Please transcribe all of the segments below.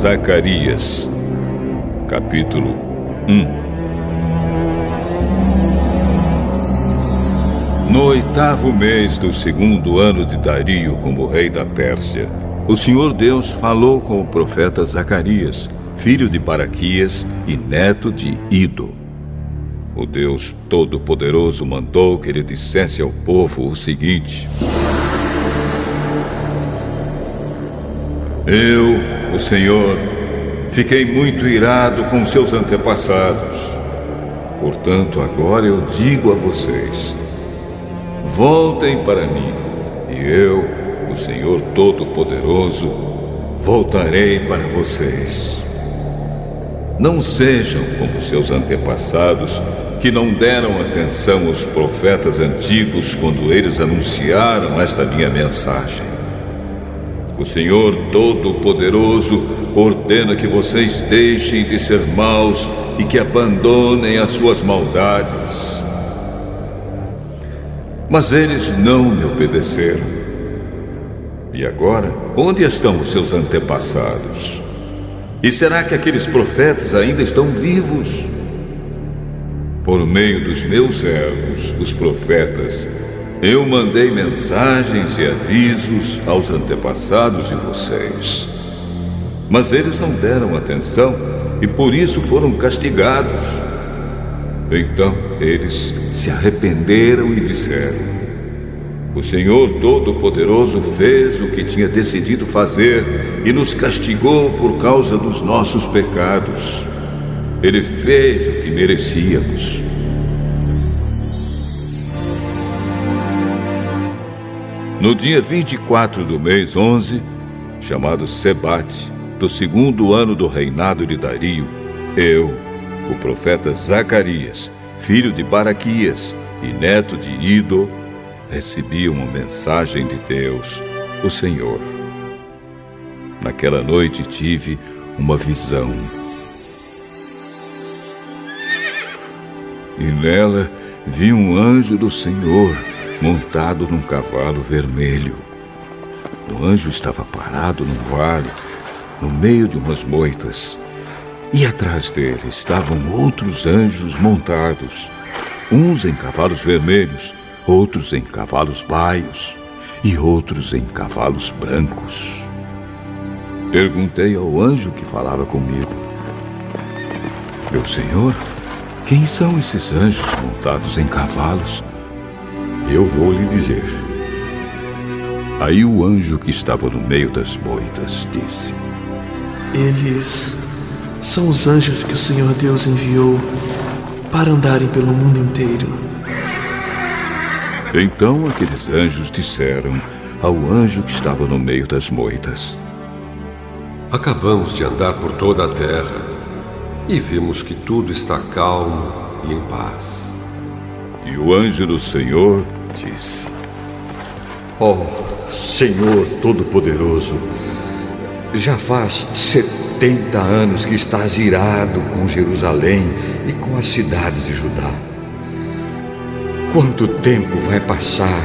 Zacarias, capítulo 1. No 8º mês do 2º ano de Dario como rei da Pérsia, o Senhor Deus falou com o profeta Zacarias, filho de Baraquias e neto de Ido. O Deus Todo-Poderoso mandou que ele dissesse ao povo o seguinte: Eu, o Senhor, fiquei muito irado com seus antepassados. Portanto, agora eu digo a vocês: voltem para mim, e eu, o Senhor Todo-Poderoso, voltarei para vocês. Não sejam como seus antepassados, que não deram atenção aos profetas antigos quando eles anunciaram esta minha mensagem. O Senhor Todo-Poderoso ordena que vocês deixem de ser maus e que abandonem as suas maldades. Mas eles não me obedeceram. E agora, onde estão os seus antepassados? E será que aqueles profetas ainda estão vivos? Por meio dos meus servos, os profetas, eu mandei mensagens e avisos aos antepassados de vocês. Mas eles não deram atenção e por isso foram castigados. Então eles se arrependeram e disseram: o Senhor Todo-Poderoso fez o que tinha decidido fazer e nos castigou por causa dos nossos pecados. Ele fez o que merecíamos. No dia 24 do mês 11, chamado Sebate, do 2º ano do reinado de Dario, eu, o profeta Zacarias, filho de Baraquias e neto de Ido, recebi uma mensagem de Deus, o Senhor. Naquela noite tive uma visão. E nela vi um anjo do Senhor montado num cavalo vermelho. O anjo estava parado num vale, no meio de umas moitas. E atrás dele estavam outros anjos montados, uns em cavalos vermelhos, outros em cavalos baios e outros em cavalos brancos. Perguntei ao anjo que falava comigo: meu senhor, quem são esses anjos montados em cavalos? Eu vou lhe dizer. Aí o anjo que estava no meio das moitas disse: eles são os anjos que o Senhor Deus enviou para andarem pelo mundo inteiro. Então aqueles anjos disseram ao anjo que estava no meio das moitas: acabamos de andar por toda a terra e vimos que tudo está calmo e em paz. E o anjo do Senhor disse: ó Senhor Todo-Poderoso, já faz 70 anos que estás irado com Jerusalém e com as cidades de Judá. Quanto tempo vai passar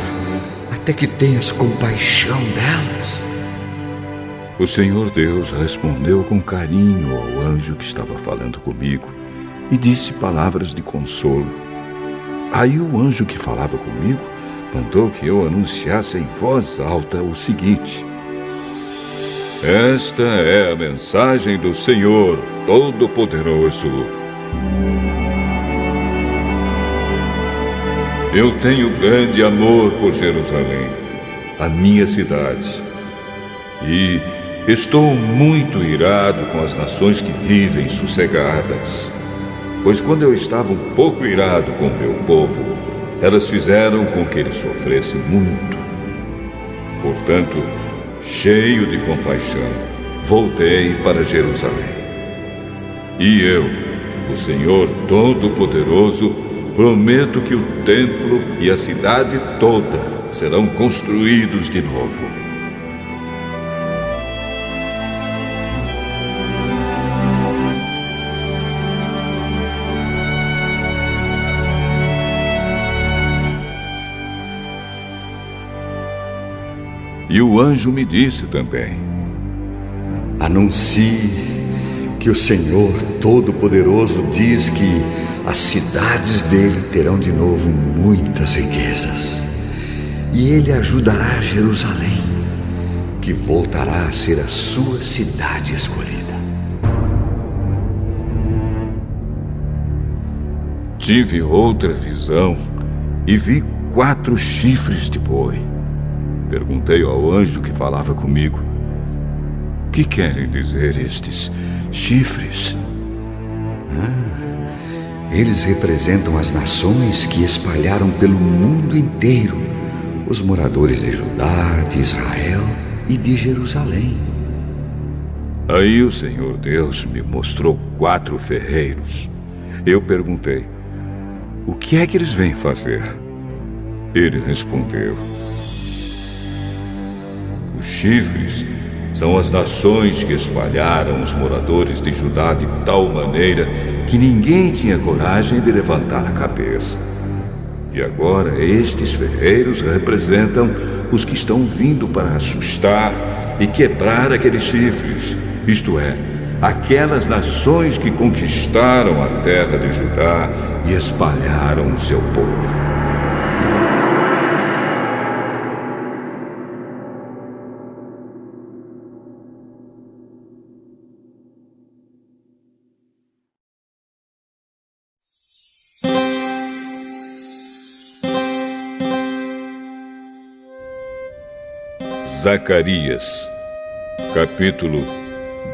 até que tenhas compaixão delas? O Senhor Deus respondeu com carinho ao anjo que estava falando comigo e disse palavras de consolo. Aí o anjo que falava comigo mandou que eu anunciasse em voz alta o seguinte: esta é a mensagem do Senhor Todo-Poderoso. Eu tenho grande amor por Jerusalém, a minha cidade, e estou muito irado com as nações que vivem sossegadas. Pois quando eu estava um pouco irado com o meu povo, elas fizeram com que ele sofresse muito. Portanto, cheio de compaixão, voltei para Jerusalém. E eu, o Senhor Todo-Poderoso, prometo que o templo e a cidade toda serão construídos de novo. E o anjo me disse também: anuncie que o Senhor Todo-Poderoso diz que as cidades dele terão de novo muitas riquezas. E ele ajudará Jerusalém, que voltará a ser a sua cidade escolhida. Tive outra visão e vi 4 chifres de boi. Perguntei ao anjo que falava comigo: o que querem dizer estes chifres? Eles representam as nações que espalharam pelo mundo inteiro, os moradores de Judá, de Israel e de Jerusalém. Aí o Senhor Deus me mostrou 4 ferreiros. Eu perguntei: o que é que eles vêm fazer? Ele respondeu: os chifres são as nações que espalharam os moradores de Judá de tal maneira que ninguém tinha coragem de levantar a cabeça. E agora estes ferreiros representam os que estão vindo para assustar e quebrar aqueles chifres, isto é, aquelas nações que conquistaram a terra de Judá e espalharam o seu povo. Zacarias, capítulo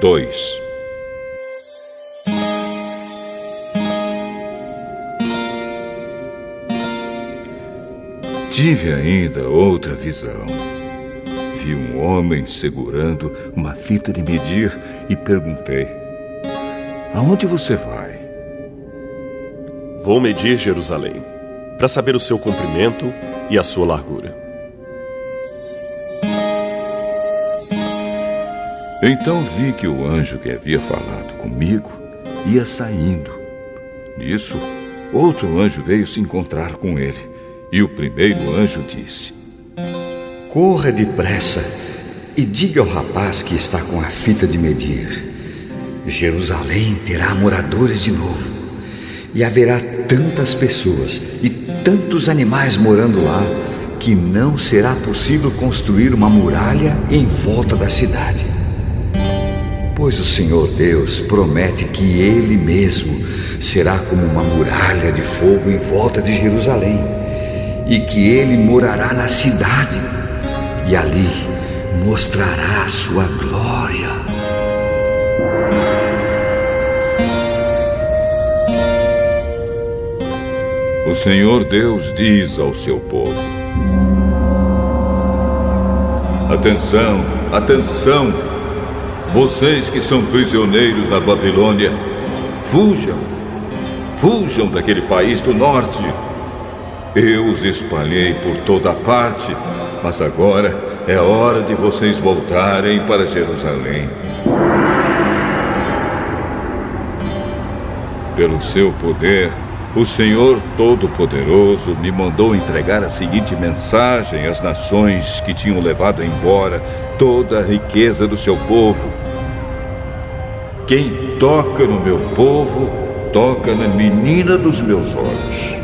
2. Tive ainda outra visão. Vi um homem segurando uma fita de medir e perguntei: aonde você vai? Vou medir Jerusalém, para saber o seu comprimento e a sua largura. Então vi que o anjo que havia falado comigo ia saindo. Nisso, outro anjo veio se encontrar com ele. E o primeiro anjo disse: corra depressa e diga ao rapaz que está com a fita de medir: Jerusalém terá moradores de novo, e haverá tantas pessoas e tantos animais morando lá que não será possível construir uma muralha em volta da cidade. Pois o Senhor Deus promete que Ele mesmo será como uma muralha de fogo em volta de Jerusalém, e que Ele morará na cidade, e ali mostrará a sua glória. O Senhor Deus diz ao seu povo: atenção, atenção! Vocês que são prisioneiros na Babilônia, fujam! Fujam daquele país do norte! Eu os espalhei por toda parte, mas agora é hora de vocês voltarem para Jerusalém. Pelo seu poder, o Senhor Todo-Poderoso me mandou entregar a seguinte mensagem às nações que tinham levado embora toda a riqueza do seu povo: quem toca no meu povo, toca na menina dos meus olhos.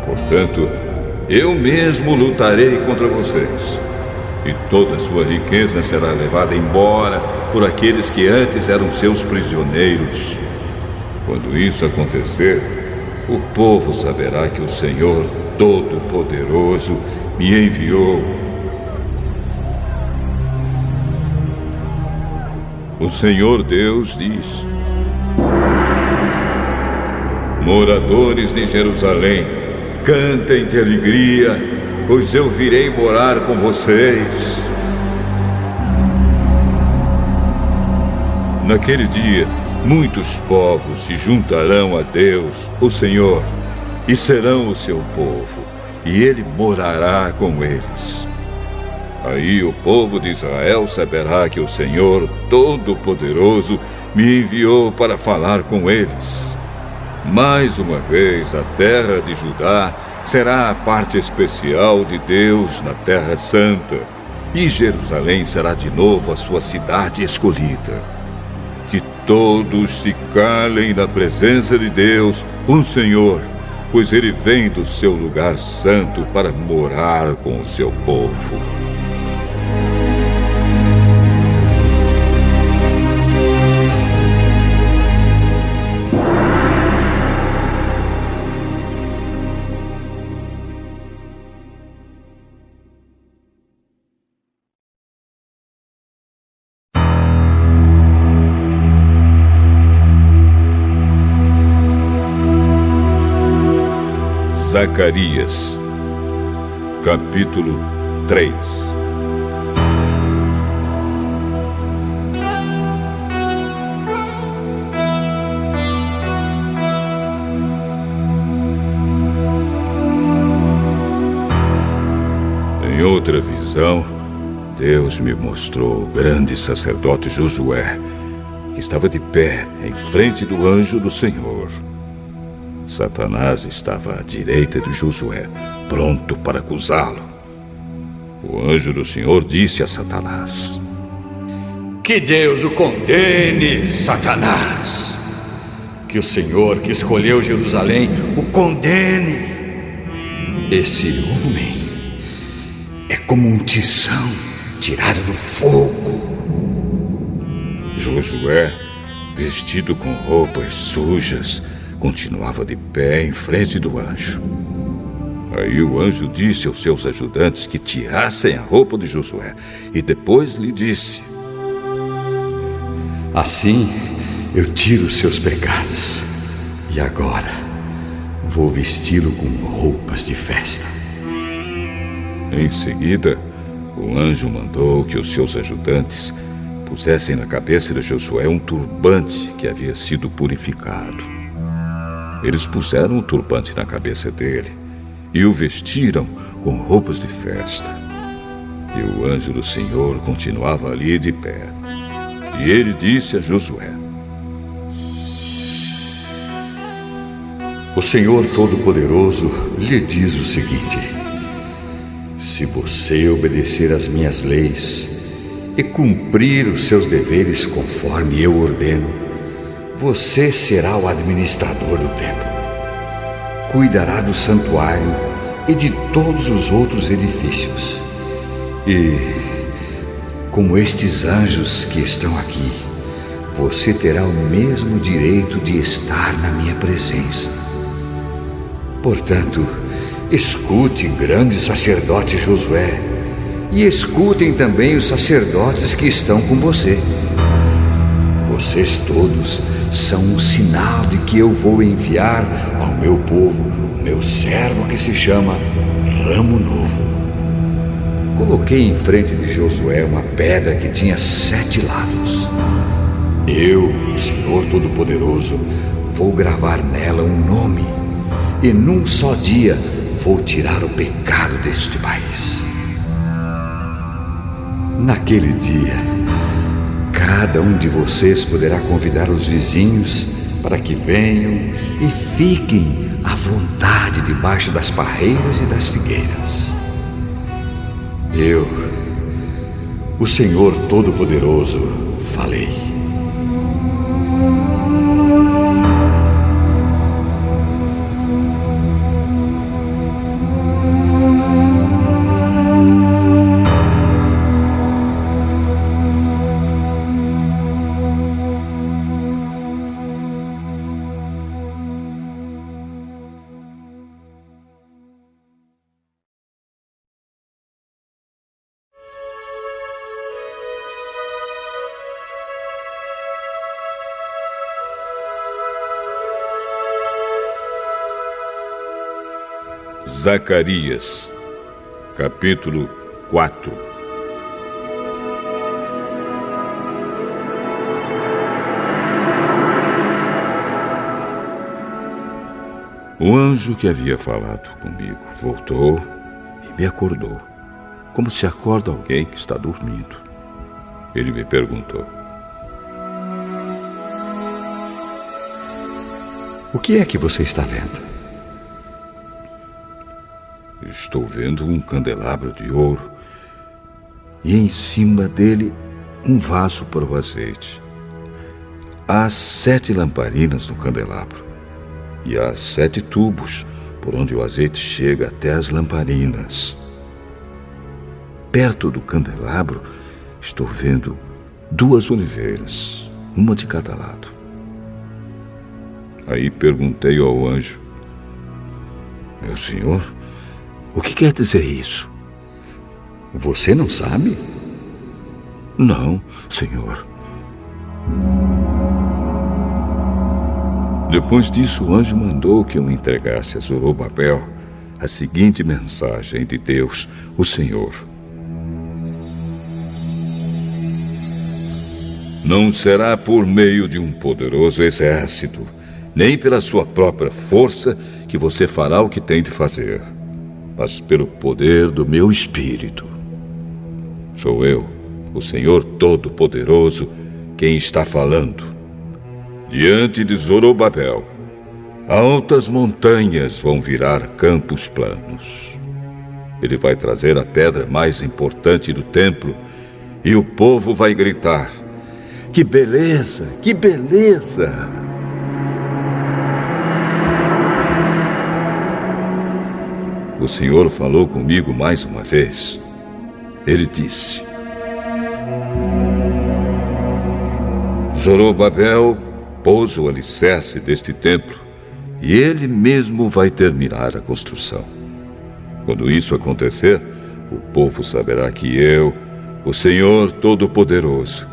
Portanto, eu mesmo lutarei contra vocês, e toda a sua riqueza será levada embora por aqueles que antes eram seus prisioneiros. Quando isso acontecer, o povo saberá que o Senhor Todo-Poderoso me enviou. O Senhor Deus diz: moradores de Jerusalém, cantem de alegria, pois eu virei morar com vocês. Naquele dia, muitos povos se juntarão a Deus, o Senhor, e serão o seu povo, e Ele morará com eles. Aí o povo de Israel saberá que o Senhor Todo-Poderoso me enviou para falar com eles. Mais uma vez, a terra de Judá será a parte especial de Deus na Terra Santa, e Jerusalém será de novo a sua cidade escolhida. Que todos se calem na presença de Deus, um Senhor, pois Ele vem do seu lugar santo para morar com o seu povo. Zacarias, capítulo 3. Em outra visão, Deus me mostrou o grande sacerdote Josué, que estava de pé em frente do anjo do Senhor. Satanás estava à direita de Josué, pronto para acusá-lo. O anjo do Senhor disse a Satanás: Que Deus o condene, Satanás! Que o Senhor que escolheu Jerusalém o condene! Esse homem é como um tição tirado do fogo. Josué, vestido com roupas sujas, continuava de pé em frente do anjo. Aí o anjo disse aos seus ajudantes que tirassem a roupa de Josué e depois lhe disse: Assim eu tiro os seus pecados e agora vou vesti-lo com roupas de festa. Em seguida, o anjo mandou que os seus ajudantes pusessem na cabeça de Josué um turbante que havia sido purificado. Eles puseram o turbante na cabeça dele e o vestiram com roupas de festa. E o anjo do Senhor continuava ali de pé. E ele disse a Josué: O Senhor Todo-Poderoso lhe diz o seguinte: se você obedecer às minhas leis e cumprir os seus deveres conforme eu ordeno, você será o administrador do templo. Cuidará do santuário e de todos os outros edifícios. E, como estes anjos que estão aqui, você terá o mesmo direito de estar na minha presença. Portanto, escute, grande sacerdote Josué, e escutem também os sacerdotes que estão com você. Vocês todos são um sinal de que eu vou enviar ao meu povo o meu servo que se chama Ramo Novo. Coloquei em frente de Josué uma pedra que tinha 7 lados. Eu, o Senhor Todo-Poderoso, vou gravar nela um nome, e num só dia vou tirar o pecado deste país. Naquele dia, cada um de vocês poderá convidar os vizinhos para que venham e fiquem à vontade debaixo das parreiras e das figueiras. Eu, o Senhor Todo-Poderoso, falei. Zacarias, capítulo 4. O anjo que havia falado comigo voltou e me acordou, como se acorda alguém que está dormindo. Ele me perguntou: O que é que você está vendo? Estou vendo um candelabro de ouro e em cima dele um vaso para o azeite. há 7 lamparinas no candelabro, e há 7 tubos por onde o azeite chega até as lamparinas. Perto do candelabro estou vendo 2 oliveiras, uma de cada lado. Aí perguntei ao anjo: meu senhor, o que quer dizer isso? Você não sabe? Não, senhor. Depois disso, o anjo mandou que eu entregasse a Zorobabel a seguinte mensagem de Deus, o Senhor: não será por meio de um poderoso exército, nem pela sua própria força que você fará o que tem de fazer, mas pelo poder do meu Espírito. Sou eu, o Senhor Todo-Poderoso, quem está falando. Diante de Zorobabel, altas montanhas vão virar campos planos. Ele vai trazer a pedra mais importante do templo e o povo vai gritar: que beleza, que beleza! O Senhor falou comigo mais uma vez. Ele disse: Zorobabel pôs o alicerce deste templo e ele mesmo vai terminar a construção. Quando isso acontecer, o povo saberá que eu, o Senhor Todo-Poderoso,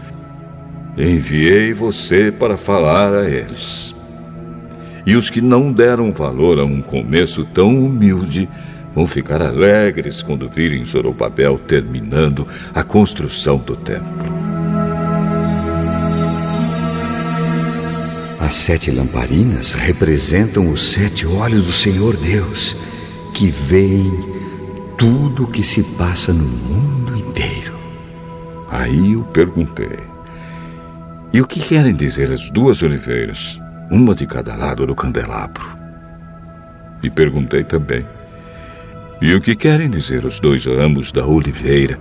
enviei você para falar a eles. E os que não deram valor a um começo tão humilde vão ficar alegres quando virem Zorobabel terminando a construção do templo. As 7 lamparinas representam os 7 olhos do Senhor Deus, que veem tudo o que se passa no mundo inteiro. Aí eu perguntei: e o que querem dizer as 2 oliveiras, uma de cada lado do candelabro? E perguntei também: e o que querem dizer os 2 ramos da oliveira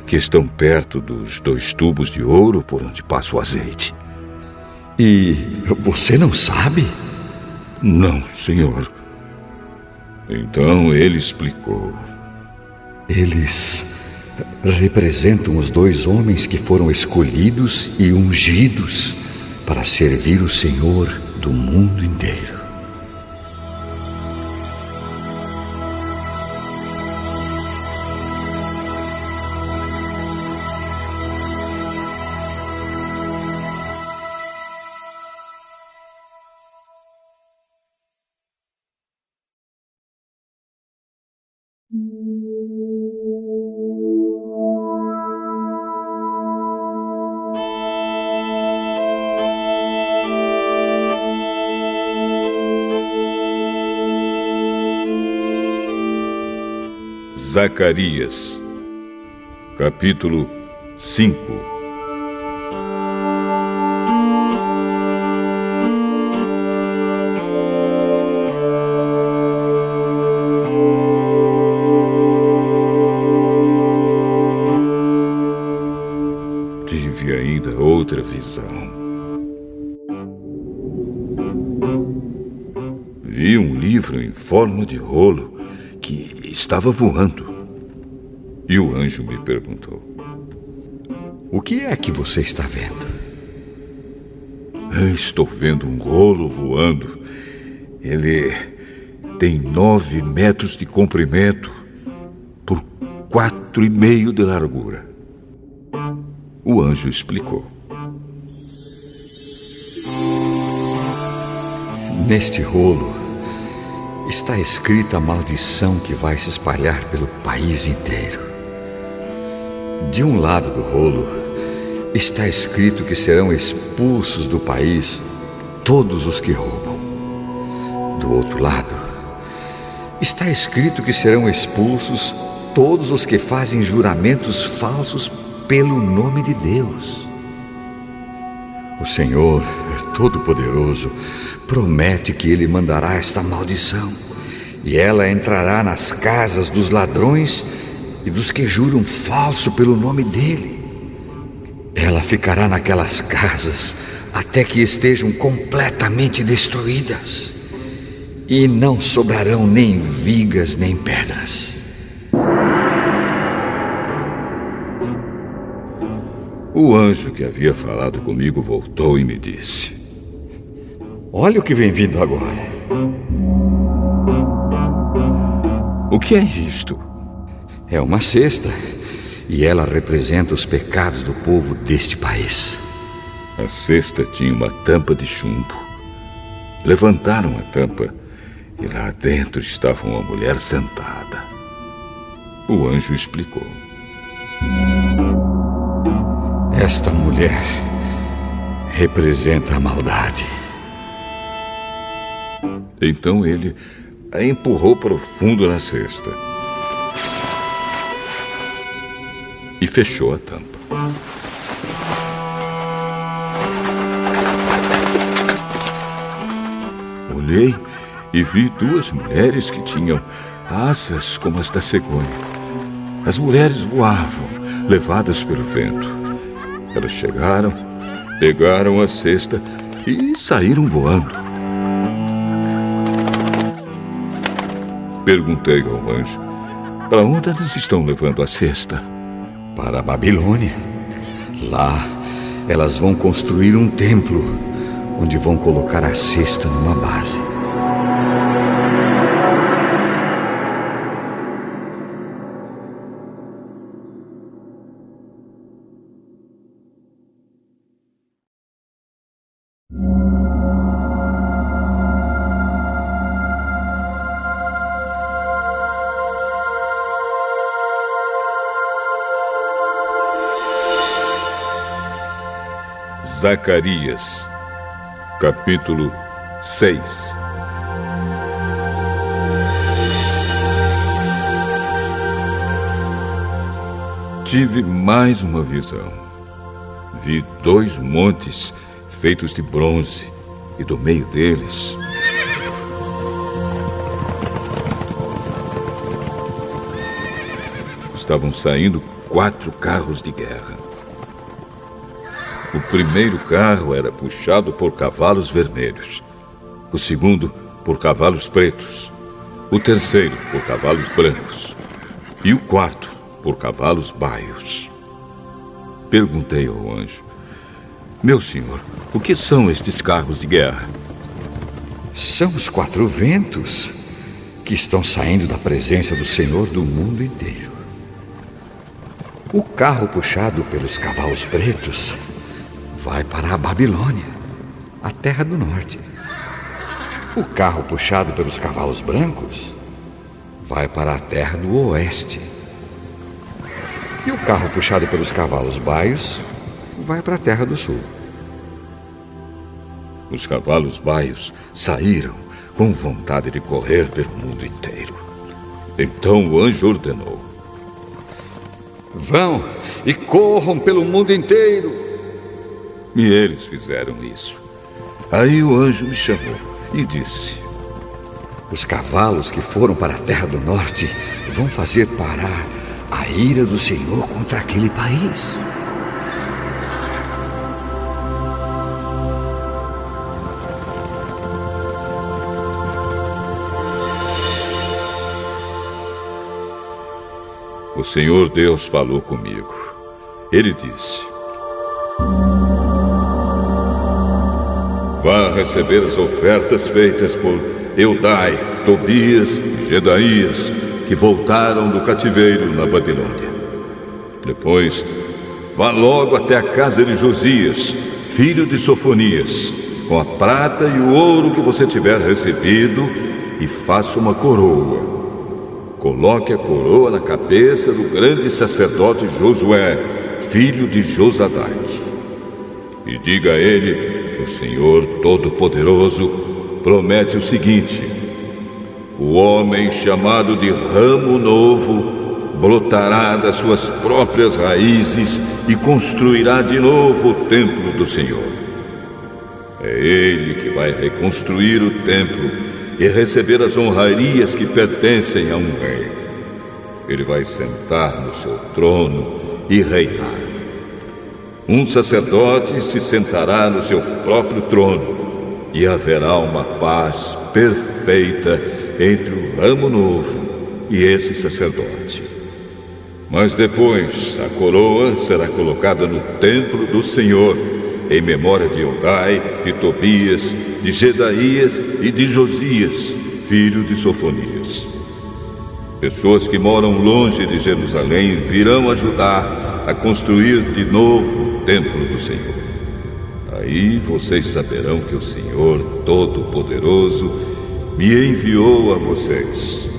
que estão perto dos 2 tubos de ouro por onde passa o azeite? E você não sabe? Não, senhor. Então ele explicou: eles representam os 2 homens que foram escolhidos e ungidos para servir o Senhor do mundo inteiro. Zacarias, capítulo 5. Tive ainda outra visão. Vi um livro em forma de rolo que estava voando. E o anjo me perguntou: o que é que você está vendo? Estou vendo um rolo voando. Ele tem 9 metros de comprimento por 4,5 de largura. O anjo explicou: neste rolo está escrita a maldição que vai se espalhar pelo país inteiro. De um lado do rolo está escrito que serão expulsos do país todos os que roubam. Do outro lado está escrito que serão expulsos todos os que fazem juramentos falsos pelo nome de Deus. O Senhor Todo-Poderoso promete que Ele mandará esta maldição, e ela entrará nas casas dos ladrões e dos que juram falso pelo nome dEle. Ela ficará naquelas casas até que estejam completamente destruídas, e não sobrarão nem vigas nem pedras. O anjo que havia falado comigo voltou e me disse: Olha o que vem vindo agora. O que é isto? É uma cesta, e ela representa os pecados do povo deste país. A cesta tinha uma tampa de chumbo. Levantaram a tampa e lá dentro estava uma mulher sentada. O anjo explicou: Esta mulher representa a maldade. Então ele a empurrou para o fundo da cesta e fechou a tampa. Olhei e vi duas mulheres que tinham asas como as da cegonha. As mulheres voavam, levadas pelo vento. Elas chegaram, pegaram a cesta e saíram voando. Perguntei ao anjo: para onde eles estão levando a cesta? Para a Babilônia. Lá, elas vão construir um templo, onde vão colocar a cesta numa base. Zacarias, capítulo 6. Tive mais uma visão. Vi 2 montes feitos de bronze, e do meio deles estavam saindo 4 carros de guerra. O primeiro carro era puxado por cavalos vermelhos, o segundo por cavalos pretos, o terceiro por cavalos brancos e o quarto por cavalos baios. Perguntei ao anjo: meu senhor, o que são estes carros de guerra? São os 4 ventos que estão saindo da presença do Senhor do mundo inteiro. O carro puxado pelos cavalos pretos vai para a Babilônia, a terra do norte. O carro puxado pelos cavalos brancos vai para a terra do oeste. E o carro puxado pelos cavalos baios vai para a terra do sul. Os cavalos baios saíram com vontade de correr pelo mundo inteiro. Então o anjo ordenou: vão e corram pelo mundo inteiro. E eles fizeram isso. Aí o anjo me chamou e disse: os cavalos que foram para a terra do norte vão fazer parar a ira do Senhor contra aquele país. O Senhor Deus falou comigo. Ele disse: vá receber as ofertas feitas por Eudai, Tobias e Gedaías, que voltaram do cativeiro na Babilônia. Depois, vá logo até a casa de Josias, filho de Sofonias, com a prata e o ouro que você tiver recebido, e faça uma coroa. Coloque a coroa na cabeça do grande sacerdote Josué, filho de Josadaque. E diga a ele que o Senhor Todo-Poderoso promete o seguinte: o homem chamado de ramo novo brotará das suas próprias raízes e construirá de novo o templo do Senhor. É ele que vai reconstruir o templo e receber as honrarias que pertencem a um rei. Ele vai sentar no seu trono e reinar. Um sacerdote se sentará no seu próprio trono e haverá uma paz perfeita entre o ramo novo e esse sacerdote. Mas depois a coroa será colocada no templo do Senhor, em memória de Eldai, de Tobias, de Gedaías e de Josias, filho de Sofonias. Pessoas que moram longe de Jerusalém virão ajudar a construir de novo o templo do Senhor. Aí vocês saberão que o Senhor Todo-Poderoso me enviou a vocês.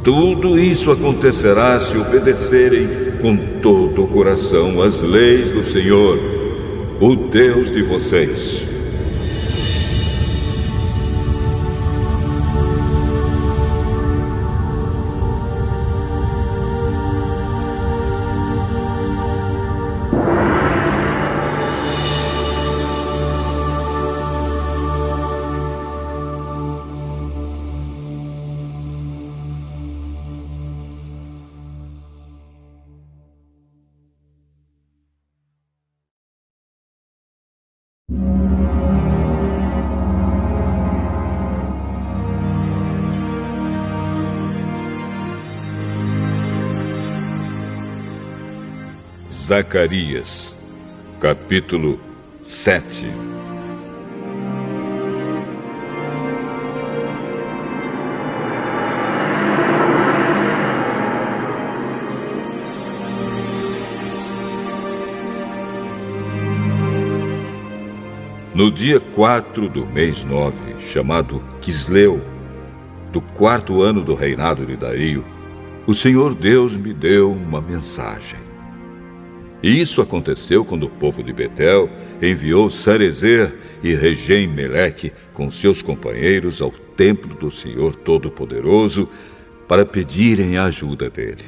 Tudo isso acontecerá se obedecerem com todo o coração às leis do Senhor, o Deus de vocês. Zacarias, capítulo 7. No dia 4 do mês 9, chamado Quisleu, do 4º ano do reinado de Dario, o Senhor Deus me deu uma mensagem. E isso aconteceu quando o povo de Betel enviou Sarezer e Regem-Meleque com seus companheiros ao templo do Senhor Todo-Poderoso para pedirem a ajuda dele.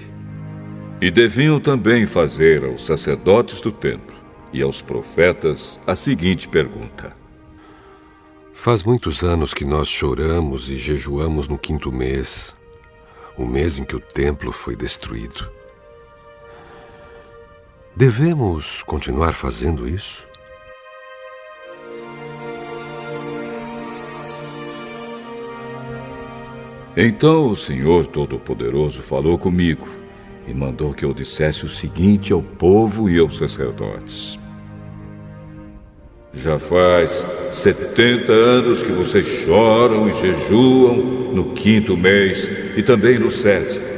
E deviam também fazer aos sacerdotes do templo e aos profetas a seguinte pergunta: Faz muitos anos que nós choramos e jejuamos no 5º mês, o mês em que o templo foi destruído. Devemos continuar fazendo isso? Então o Senhor Todo-Poderoso falou comigo e mandou que eu dissesse o seguinte ao povo e aos sacerdotes: Já faz 70 anos que vocês choram e jejuam no 5º mês e também no 7º.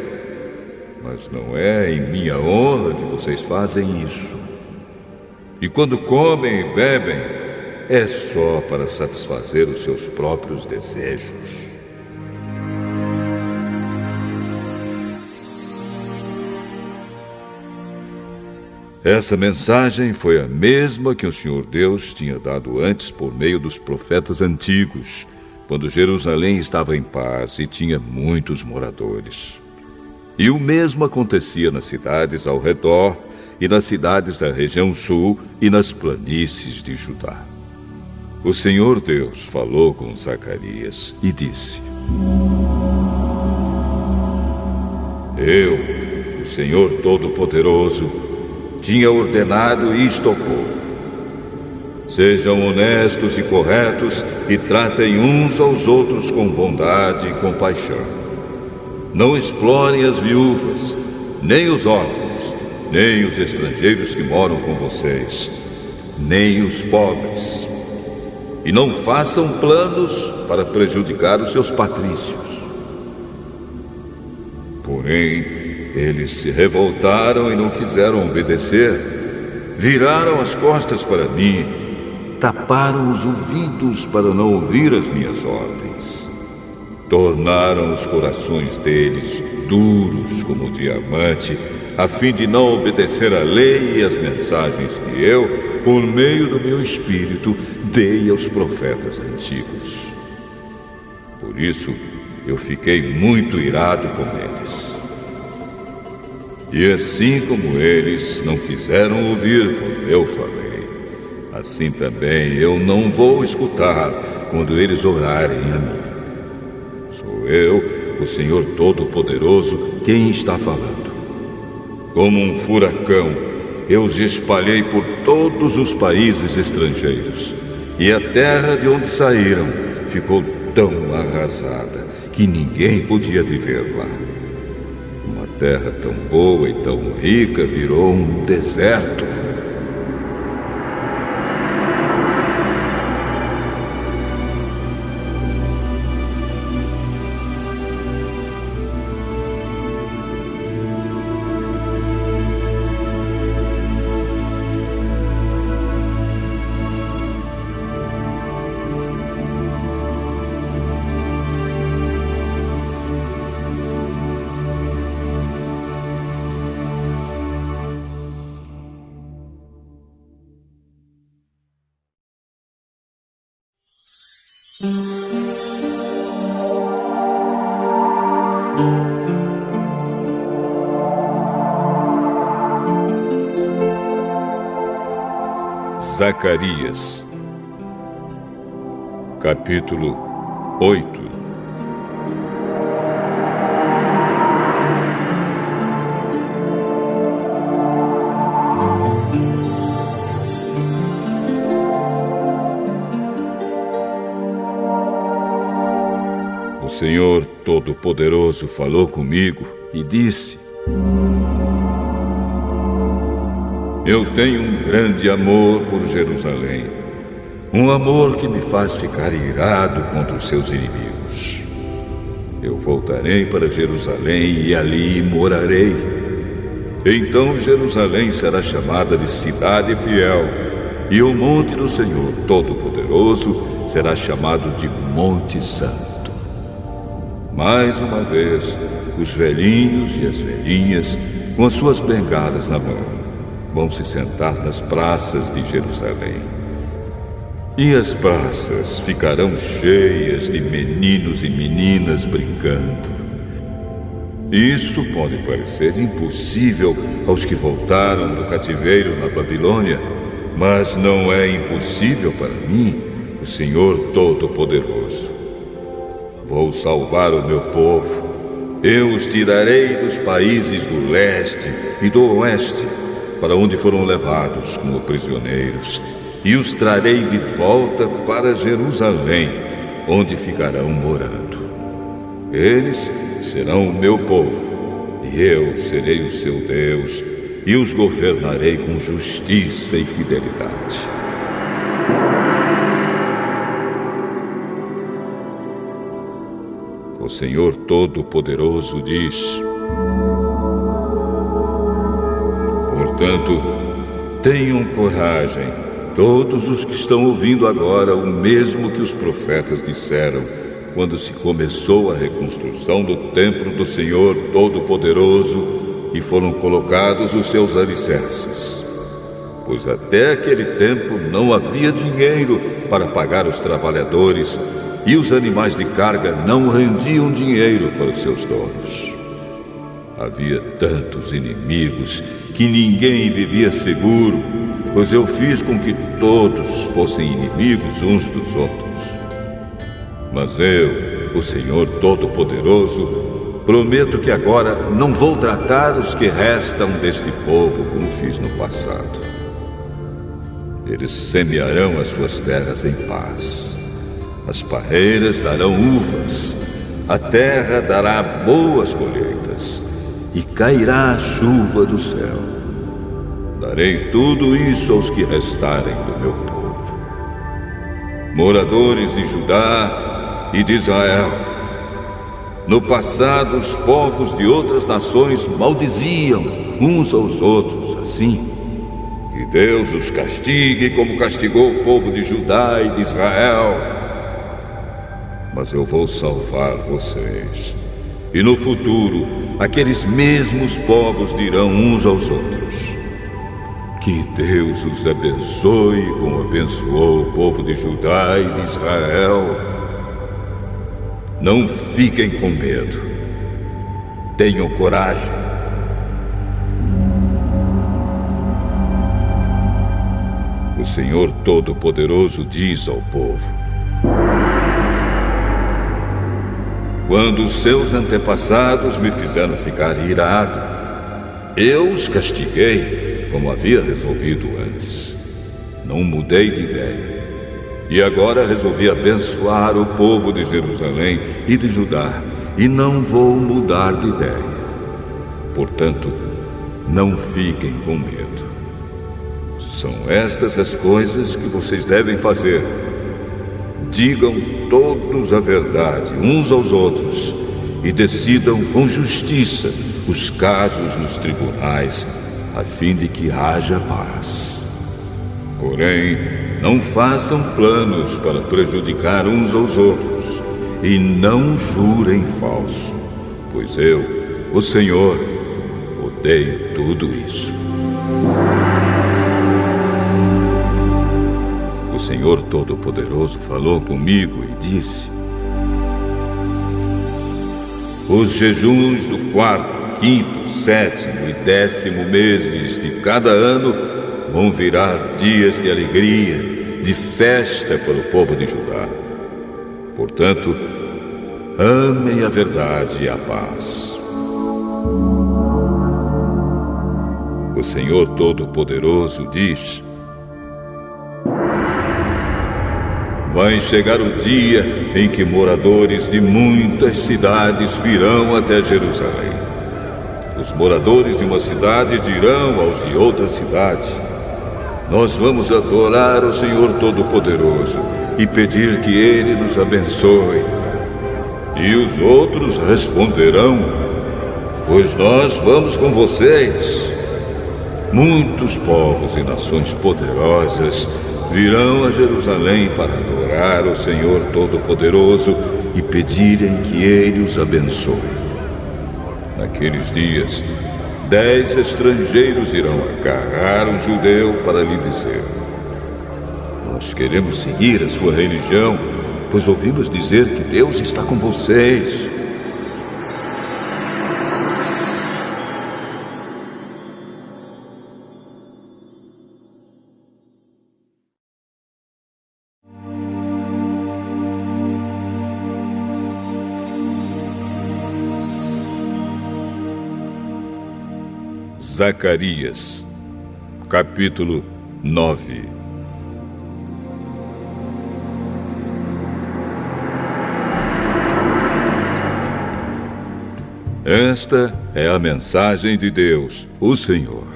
Mas não é em minha honra que vocês fazem isso. E quando comem e bebem, é só para satisfazer os seus próprios desejos. Essa mensagem foi a mesma que o Senhor Deus tinha dado antes por meio dos profetas antigos, quando Jerusalém estava em paz e tinha muitos moradores. E o mesmo acontecia nas cidades ao redor e nas cidades da região sul e nas planícies de Judá. O Senhor Deus falou com Zacarias e disse: Eu, o Senhor Todo-Poderoso, tinha ordenado isto ao povo: Sejam honestos e corretos e tratem uns aos outros com bondade e compaixão. Não explorem as viúvas, nem os órfãos, nem os estrangeiros que moram com vocês, nem os pobres. E não façam planos para prejudicar os seus patrícios. Porém, eles se revoltaram e não quiseram obedecer. Viraram as costas para mim, taparam os ouvidos para não ouvir as minhas ordens. Tornaram os corações deles duros como diamante, a fim de não obedecer à lei e às mensagens que eu, por meio do meu espírito, dei aos profetas antigos. Por isso, eu fiquei muito irado com eles. E assim como eles não quiseram ouvir quando eu falei, assim também eu não vou escutar quando eles orarem a mim. Sou eu, o Senhor Todo-Poderoso, quem está falando. Como um furacão, eu os espalhei por todos os países estrangeiros, e a terra de onde saíram ficou tão arrasada que ninguém podia viver lá. Uma terra tão boa e tão rica virou um deserto. Zacarias, capítulo 8. O Senhor Todo-Poderoso falou comigo e disse: eu tenho um grande amor por Jerusalém, um amor que me faz ficar irado contra os seus inimigos. Eu voltarei para Jerusalém e ali morarei. Então Jerusalém será chamada de cidade fiel, e o monte do Senhor Todo-Poderoso será chamado de Monte Santo. Mais uma vez, os velhinhos e as velhinhas, com as suas bengalas na mão, vão se sentar nas praças de Jerusalém. E as praças ficarão cheias de meninos e meninas brincando. Isso pode parecer impossível aos que voltaram do cativeiro na Babilônia, mas não é impossível para mim, o Senhor Todo-Poderoso. Vou salvar o meu povo. Eu os tirarei dos países do leste e do oeste, para onde foram levados como prisioneiros, e os trarei de volta para Jerusalém, onde ficarão morando. Eles serão o meu povo, e eu serei o seu Deus, e os governarei com justiça e fidelidade. O Senhor Todo-Poderoso diz: portanto, tenham coragem, todos os que estão ouvindo agora o mesmo que os profetas disseram quando se começou a reconstrução do templo do Senhor Todo-Poderoso e foram colocados os seus alicerces. Pois até aquele tempo não havia dinheiro para pagar os trabalhadores e os animais de carga não rendiam dinheiro para os seus donos. Havia tantos inimigos que ninguém vivia seguro, pois eu fiz com que todos fossem inimigos uns dos outros. Mas eu, o Senhor Todo-Poderoso, prometo que agora não vou tratar os que restam deste povo como fiz no passado. Eles semearão as suas terras em paz. As parreiras darão uvas, a terra dará boas colheitas, e cairá a chuva do céu. Darei tudo isso aos que restarem do meu povo. Moradores de Judá e de Israel, no passado os povos de outras nações maldiziam uns aos outros assim. Que Deus os castigue como castigou o povo de Judá e de Israel. Mas eu vou salvar vocês. E no futuro, aqueles mesmos povos dirão uns aos outros: que Deus os abençoe como abençoou o povo de Judá e de Israel. Não fiquem com medo. Tenham coragem. O Senhor Todo-Poderoso diz ao povo: quando os seus antepassados me fizeram ficar irado, eu os castiguei, como havia resolvido antes. Não mudei de ideia. E agora resolvi abençoar o povo de Jerusalém e de Judá, e não vou mudar de ideia. Portanto, não fiquem com medo. São estas as coisas que vocês devem fazer. Digam todos a verdade uns aos outros e decidam com justiça os casos nos tribunais, a fim de que haja paz. Porém, não façam planos para prejudicar uns aos outros e não jurem falso, pois eu, o Senhor, odeio tudo isso. O Senhor Todo-Poderoso falou comigo e disse: os jejuns do 4º, 5º, 7º e 10º meses de cada ano vão virar dias de alegria, de festa para o povo de Judá. Portanto, amem a verdade e a paz. O Senhor Todo-Poderoso diz: vai chegar o dia em que moradores de muitas cidades virão até Jerusalém. Os moradores de uma cidade dirão aos de outra cidade: nós vamos adorar o Senhor Todo-Poderoso e pedir que Ele nos abençoe. E os outros responderão: pois nós vamos com vocês. Muitos povos e nações poderosas virão a Jerusalém para adorar o Senhor Todo-Poderoso e pedirem que Ele os abençoe. Naqueles dias, 10 estrangeiros irão agarrar um judeu para lhe dizer: nós queremos seguir a sua religião, pois ouvimos dizer que Deus está com vocês. Zacarias, capítulo 9. Esta é a mensagem de Deus, o Senhor.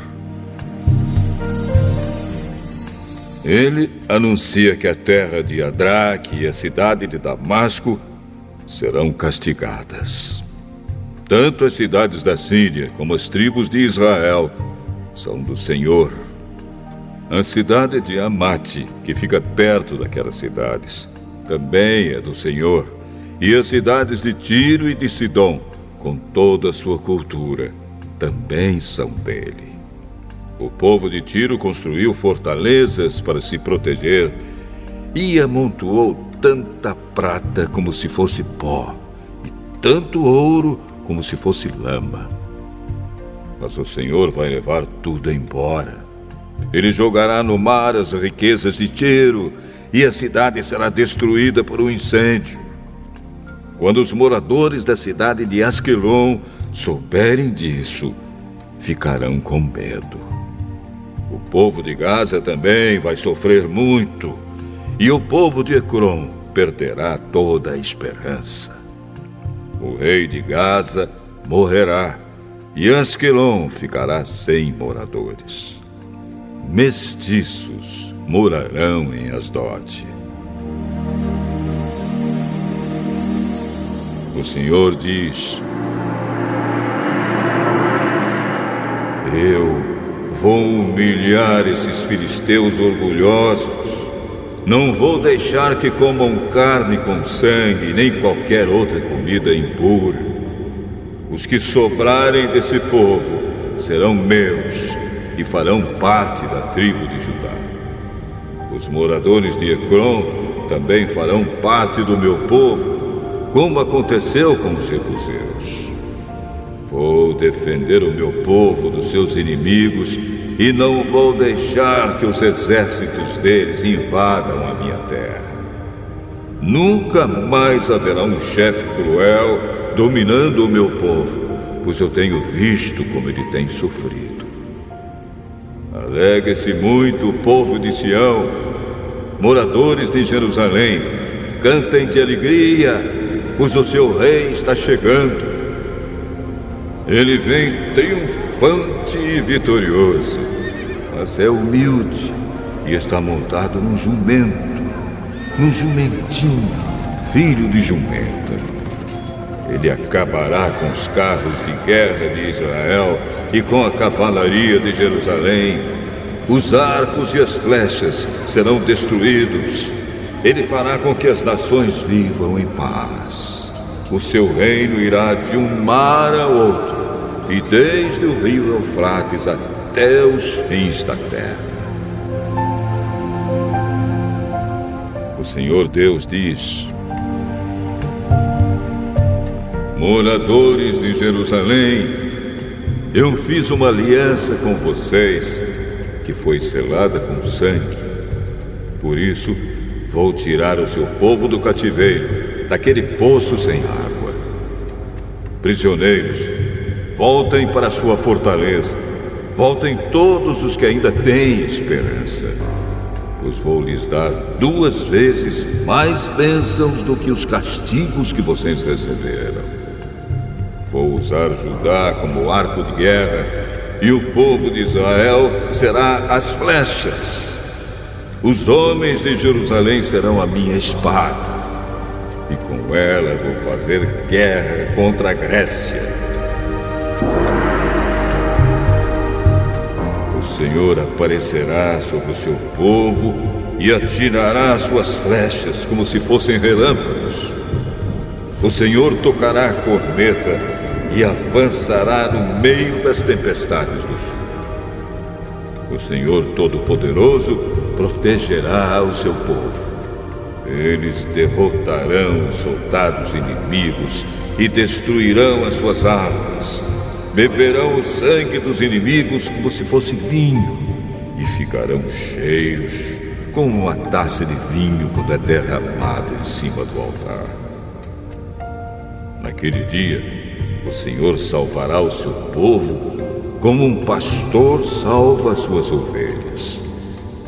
Ele anuncia que a terra de Adraque e a cidade de Damasco serão castigadas. Tanto as cidades da Síria como as tribos de Israel são do Senhor. A cidade de Amate, que fica perto daquelas cidades, também é do Senhor. E as cidades de Tiro e de Sidom, com toda a sua cultura, também são dele. O povo de Tiro construiu fortalezas para se proteger e amontoou tanta prata como se fosse pó, e tanto ouro como se fosse lama. Mas o Senhor vai levar tudo embora. Ele jogará no mar as riquezas de Tiro, e a cidade será destruída por um incêndio. Quando os moradores da cidade de Asquelon souberem disso, ficarão com medo. O povo de Gaza também vai sofrer muito, e o povo de Ecrom perderá toda a esperança. O rei de Gaza morrerá, e Asquelon ficará sem moradores. Mestiços morarão em Asdote. O Senhor diz: eu vou humilhar esses filisteus orgulhosos. Não vou deixar que comam carne com sangue, nem qualquer outra comida impura. Os que sobrarem desse povo serão meus e farão parte da tribo de Judá. Os moradores de Ecrom também farão parte do meu povo, como aconteceu com os jebuseus. Vou defender o meu povo dos seus inimigos e não vou deixar que os exércitos deles invadam a minha terra. Nunca mais haverá um chefe cruel dominando o meu povo, pois eu tenho visto como ele tem sofrido. Alegre-se muito o povo de Sião, moradores de Jerusalém, cantem de alegria, pois o seu rei está chegando. Ele vem triunfante e vitorioso, mas é humilde e está montado num jumentinho, filho de jumenta. Ele acabará com os carros de guerra de Israel e com a cavalaria de Jerusalém. Os arcos e as flechas serão destruídos. Ele fará com que as nações vivam em paz. O seu reino irá de um mar a outro, e desde o rio Eufrates até os fins da terra. O Senhor Deus diz: moradores de Jerusalém, eu fiz uma aliança com vocês, que foi selada com sangue. Por isso, vou tirar o seu povo do cativeiro, daquele poço sem água. Prisioneiros, voltem para sua fortaleza. Voltem todos os que ainda têm esperança, pois vou lhes dar 2 vezes mais bênçãos do que os castigos que vocês receberam. Vou usar Judá como arco de guerra, e o povo de Israel será as flechas. Os homens de Jerusalém serão a minha espada, e com ela vou fazer guerra contra a Grécia. O Senhor aparecerá sobre o seu povo e atirará suas flechas como se fossem relâmpagos. O Senhor tocará a corneta e avançará no meio das tempestades do sul. O Senhor Todo-Poderoso protegerá o seu povo. Eles derrotarão os soldados inimigos e destruirão as suas armas. Beberão o sangue dos inimigos como se fosse vinho e ficarão cheios, como uma taça de vinho quando é derramado em cima do altar. Naquele dia, o Senhor salvará o seu povo como um pastor salva as suas ovelhas.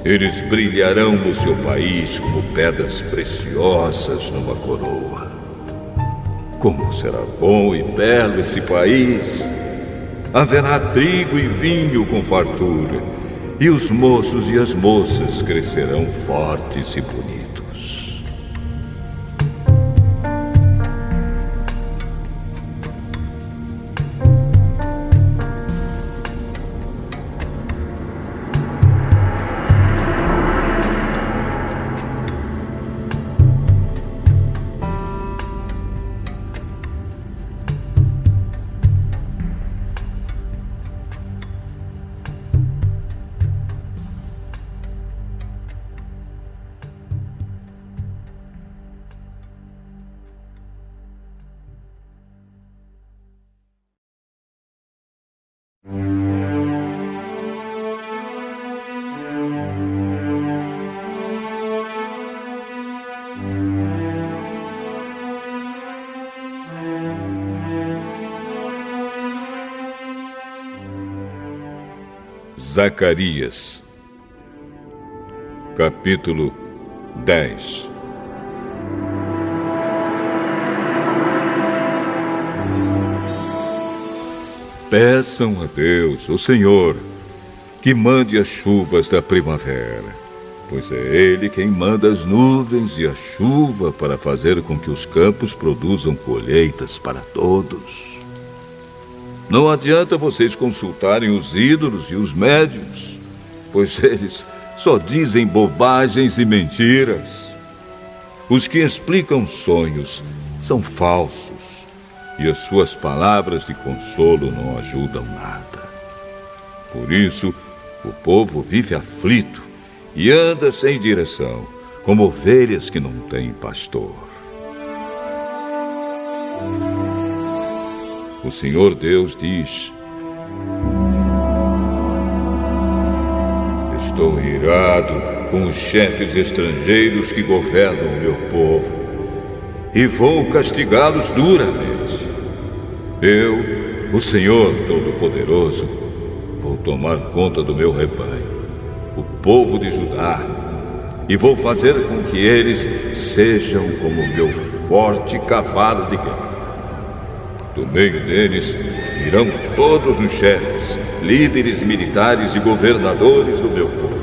Eles brilharão no seu país como pedras preciosas numa coroa. Como será bom e belo esse país! Haverá trigo e vinho com fartura, e os moços e as moças crescerão fortes e bonitos. Zacarias, capítulo 10. Peçam a Deus, o Senhor, que mande as chuvas da primavera, pois é Ele quem manda as nuvens e a chuva para fazer com que os campos produzam colheitas para todos. Não adianta vocês consultarem os ídolos e os médiuns, pois eles só dizem bobagens e mentiras. Os que explicam sonhos são falsos, e as suas palavras de consolo não ajudam nada. Por isso, o povo vive aflito e anda sem direção, como ovelhas que não têm pastor. O Senhor Deus diz: estou irado com os chefes estrangeiros que governam o meu povo e vou castigá-los duramente. Eu, o Senhor Todo-Poderoso, vou tomar conta do meu rebanho, o povo de Judá, e vou fazer com que eles sejam como o meu forte cavalo de guerra. Do meio deles irão todos os chefes, líderes militares e governadores do meu povo.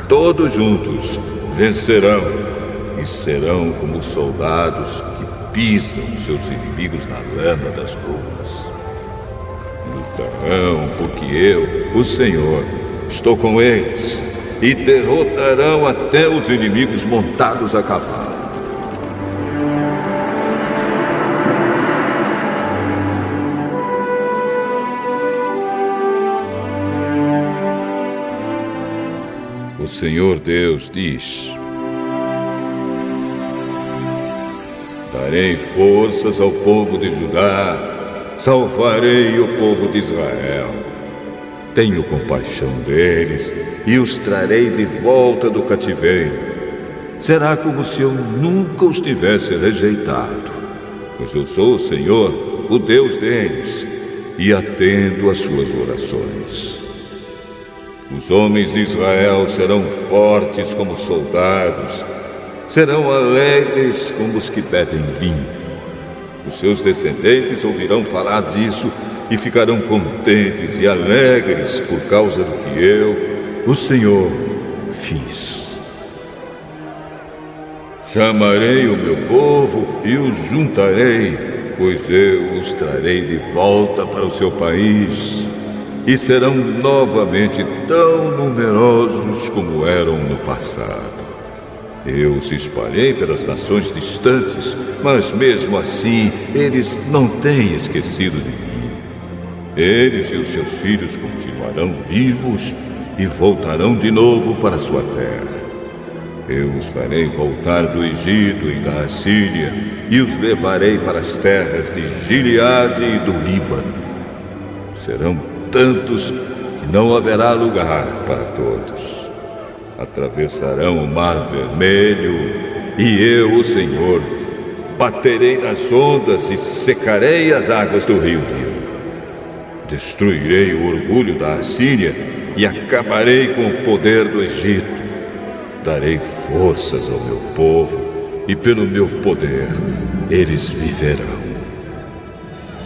Todos juntos vencerão e serão como soldados que pisam seus inimigos na lama das ruas. Lutarão porque eu, o Senhor, estou com eles, e derrotarão até os inimigos montados a cavalo. O Senhor Deus diz: darei forças ao povo de Judá, salvarei o povo de Israel. Tenho compaixão deles e os trarei de volta do cativeiro. Será como se eu nunca os tivesse rejeitado, pois eu sou o Senhor, o Deus deles, e atendo às suas orações. Os homens de Israel serão fortes como soldados, serão alegres como os que bebem vinho. Os seus descendentes ouvirão falar disso e ficarão contentes e alegres por causa do que eu, o Senhor, fiz. Chamarei o meu povo e os juntarei, pois eu os trarei de volta para o seu país, e serão novamente tão numerosos como eram no passado. Eu os espalhei pelas nações distantes, mas mesmo assim eles não têm esquecido de mim. Eles e os seus filhos continuarão vivos e voltarão de novo para sua terra. Eu os farei voltar do Egito e da Assíria e os levarei para as terras de Gileade e do Líbano. Serão tantos que não haverá lugar para todos. Atravessarão o Mar Vermelho e eu, o Senhor, baterei nas ondas e secarei as águas do rio Nilo. Destruirei o orgulho da Assíria e acabarei com o poder do Egito. Darei forças ao meu povo e pelo meu poder eles viverão.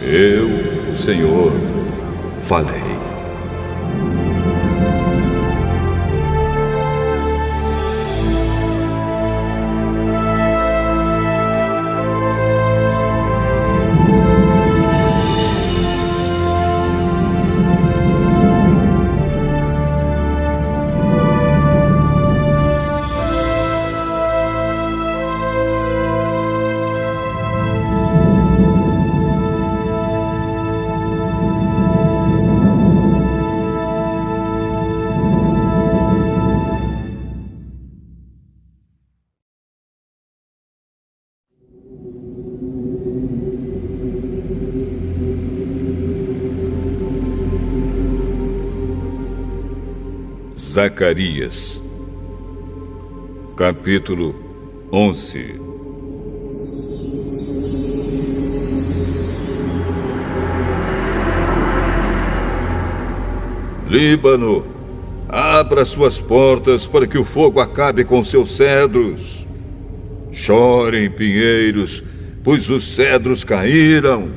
Eu, o Senhor, falei. Zacarias, capítulo 11. Líbano, abra suas portas para que o fogo acabe com seus cedros. Chorem, pinheiros, pois os cedros caíram.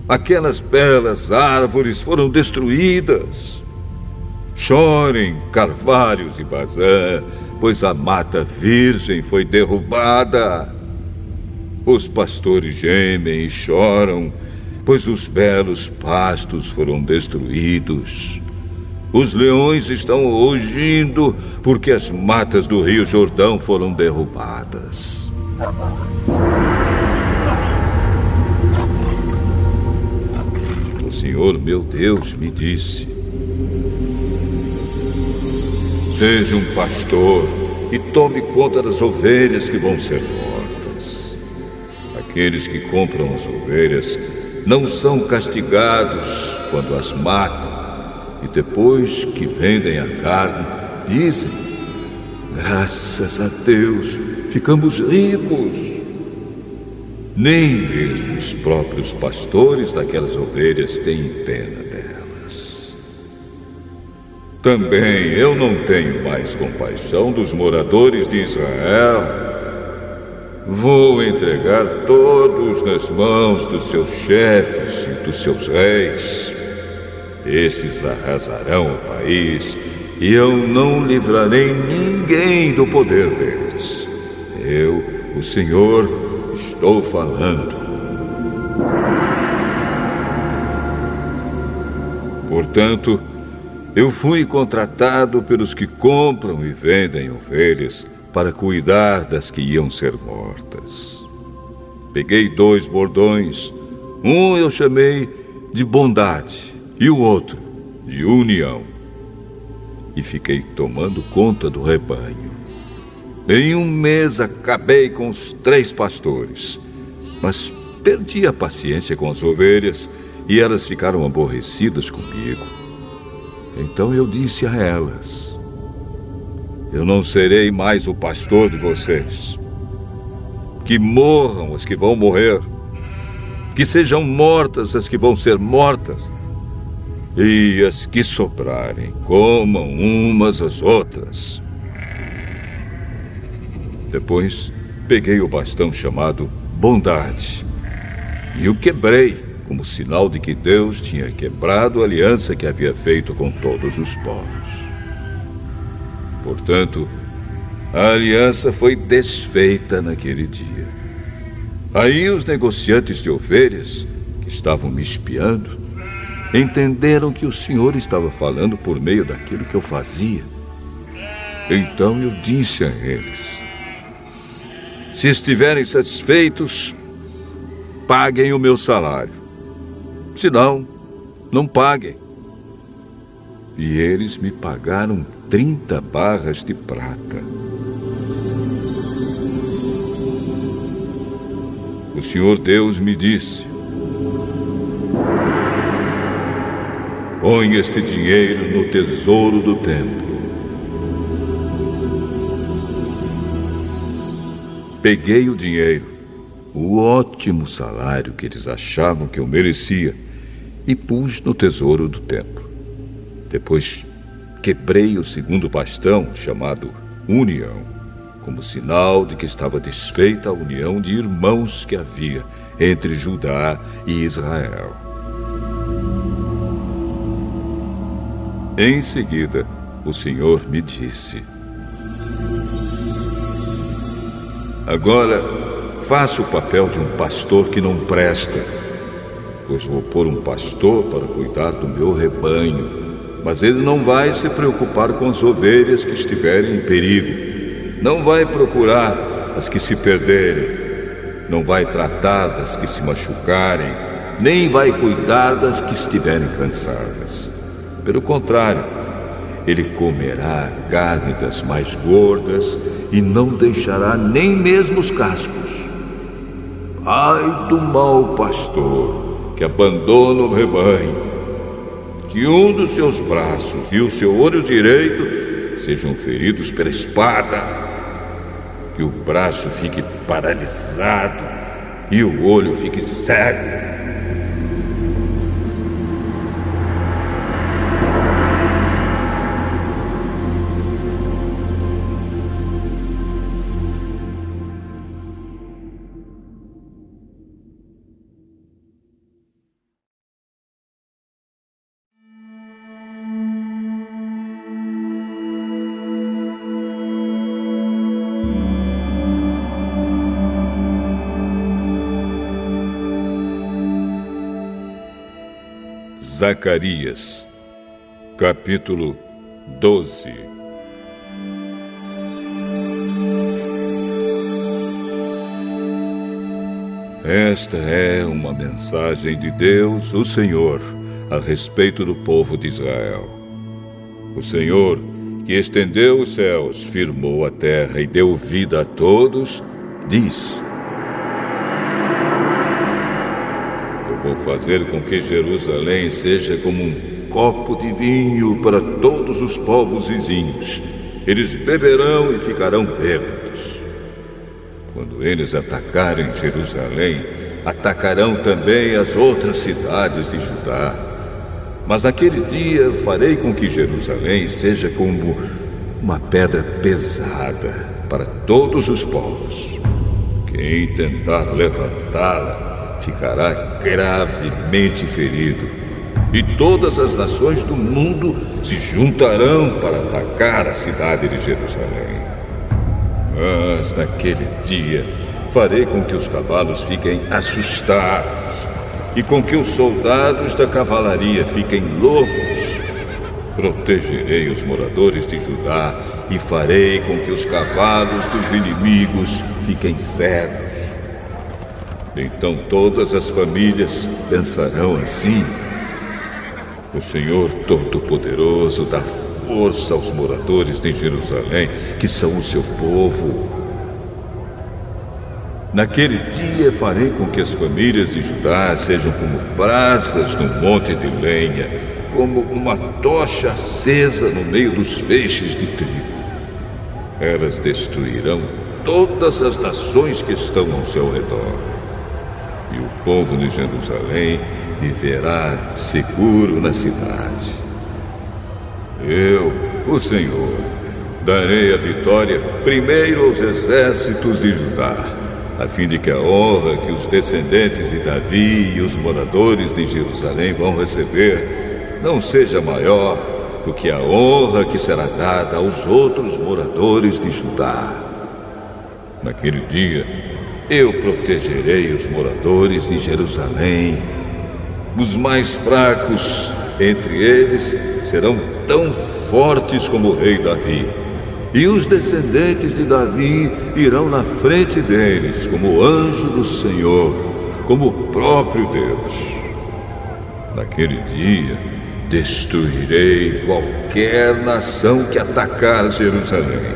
Aquelas belas árvores foram destruídas. Chorem, carvalhos e Bazã, pois a mata virgem foi derrubada. Os pastores gemem e choram, pois os belos pastos foram destruídos. Os leões estão rugindo, porque as matas do Rio Jordão foram derrubadas. O Senhor, meu Deus, me disse: seja um pastor e tome conta das ovelhas que vão ser mortas. Aqueles que compram as ovelhas não são castigados quando as matam, e depois que vendem a carne, dizem: graças a Deus, ficamos ricos. Nem mesmo os próprios pastores daquelas ovelhas têm pena delas. também eu não tenho mais compaixão dos moradores de Israel. Vou entregar todos nas mãos dos seus chefes e dos seus reis. Esses arrasarão o país e eu não livrarei ninguém do poder deles. Eu, o Senhor, estou falando. Portanto, eu fui contratado pelos que compram e vendem ovelhas para cuidar das que iam ser mortas. Peguei 2 bordões. Um eu chamei de bondade e o outro de união. E fiquei tomando conta do rebanho. Em 1 mês acabei com os 3 pastores, mas perdi a paciência com as ovelhas e elas ficaram aborrecidas comigo. Então eu disse a elas: eu não serei mais o pastor de vocês. Que morram as que vão morrer. Que sejam mortas as que vão ser mortas. E as que sobrarem, comam umas às outras. Depois, peguei o bastão chamado bondade e o quebrei, como sinal de que Deus tinha quebrado a aliança que havia feito com todos os povos. Portanto, a aliança foi desfeita naquele dia. Aí os negociantes de ovelhas, que estavam me espiando, entenderam que o Senhor estava falando por meio daquilo que eu fazia. Então eu disse a eles: se estiverem satisfeitos, paguem o meu salário. Se não, não paguem. E eles me pagaram 30 barras de prata. O Senhor Deus me disse: põe este dinheiro no tesouro do templo. Peguei o dinheiro, o ótimo salário que eles achavam que eu merecia, e pus no tesouro do templo. Depois quebrei o 2º bastão, chamado união, como sinal de que estava desfeita a união de irmãos que havia entre Judá e Israel. Em seguida, o Senhor me disse: agora, faça o papel de um pastor que não presta, pois vou pôr um pastor para cuidar do meu rebanho, mas ele não vai se preocupar com as ovelhas que estiverem em perigo, não vai procurar as que se perderem, não vai tratar das que se machucarem, nem vai cuidar das que estiverem cansadas. Pelo contrário, ele comerá a carne das mais gordas e não deixará nem mesmo os cascos. Ai do mau pastor que abandona o rebanho, que um dos seus braços e o seu olho direito sejam feridos pela espada, que o braço fique paralisado e o olho fique cego. Zacarias, capítulo 12. Esta é uma mensagem de Deus, o Senhor, a respeito do povo de Israel. O Senhor, que estendeu os céus, firmou a terra e deu vida a todos, diz: vou fazer com que Jerusalém seja como um copo de vinho para todos os povos vizinhos. Eles beberão e ficarão bêbados. Quando eles atacarem Jerusalém, atacarão também as outras cidades de Judá. Mas naquele dia farei com que Jerusalém seja como uma pedra pesada para todos os povos. Quem tentar levantá-la ficará gravemente ferido, e todas as nações do mundo se juntarão para atacar a cidade de Jerusalém. Mas naquele dia farei com que os cavalos fiquem assustados e com que os soldados da cavalaria fiquem loucos. Protegerei os moradores de Judá e farei com que os cavalos dos inimigos fiquem cegos. Então todas as famílias pensarão assim: o Senhor Todo-Poderoso dá força aos moradores de Jerusalém, que são o seu povo. Naquele dia farei com que as famílias de Judá sejam como brasas num monte de lenha, como uma tocha acesa no meio dos feixes de trigo. Elas destruirão todas as nações que estão ao seu redor. E o povo de Jerusalém viverá seguro na cidade. Eu, o Senhor, darei a vitória primeiro aos exércitos de Judá, a fim de que a honra que os descendentes de Davi e os moradores de Jerusalém vão receber não seja maior do que a honra que será dada aos outros moradores de Judá. Naquele dia, eu protegerei os moradores de Jerusalém. Os mais fracos entre eles serão tão fortes como o rei Davi, e os descendentes de Davi irão na frente deles como anjo do Senhor, como o próprio Deus. Naquele dia, destruirei qualquer nação que atacar Jerusalém.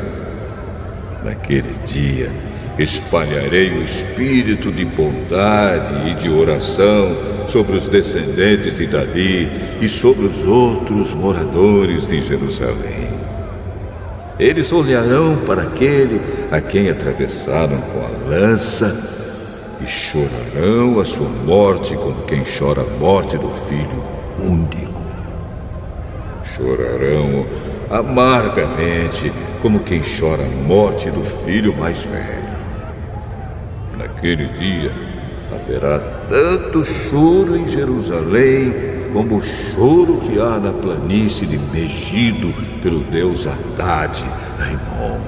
Naquele dia, espalharei o espírito de bondade e de oração sobre os descendentes de Davi e sobre os outros moradores de Jerusalém. Eles olharão para aquele a quem atravessaram com a lança e chorarão a sua morte como quem chora a morte do filho único. Chorarão amargamente como quem chora a morte do filho mais velho. Naquele dia haverá tanto choro em Jerusalém como o choro que há na planície de Megido pelo deus Haddad, Rimon.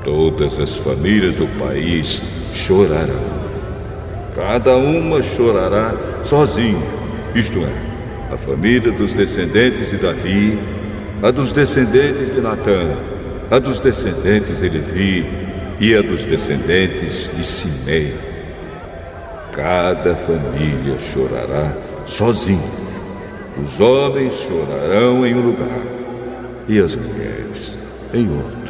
Todas as famílias do país chorarão. Cada uma chorará sozinha, isto é, a família dos descendentes de Davi, a dos descendentes de Natã, a dos descendentes de Levi e a dos descendentes de Simei. Cada família chorará sozinha. Os homens chorarão em um lugar e as mulheres em outro.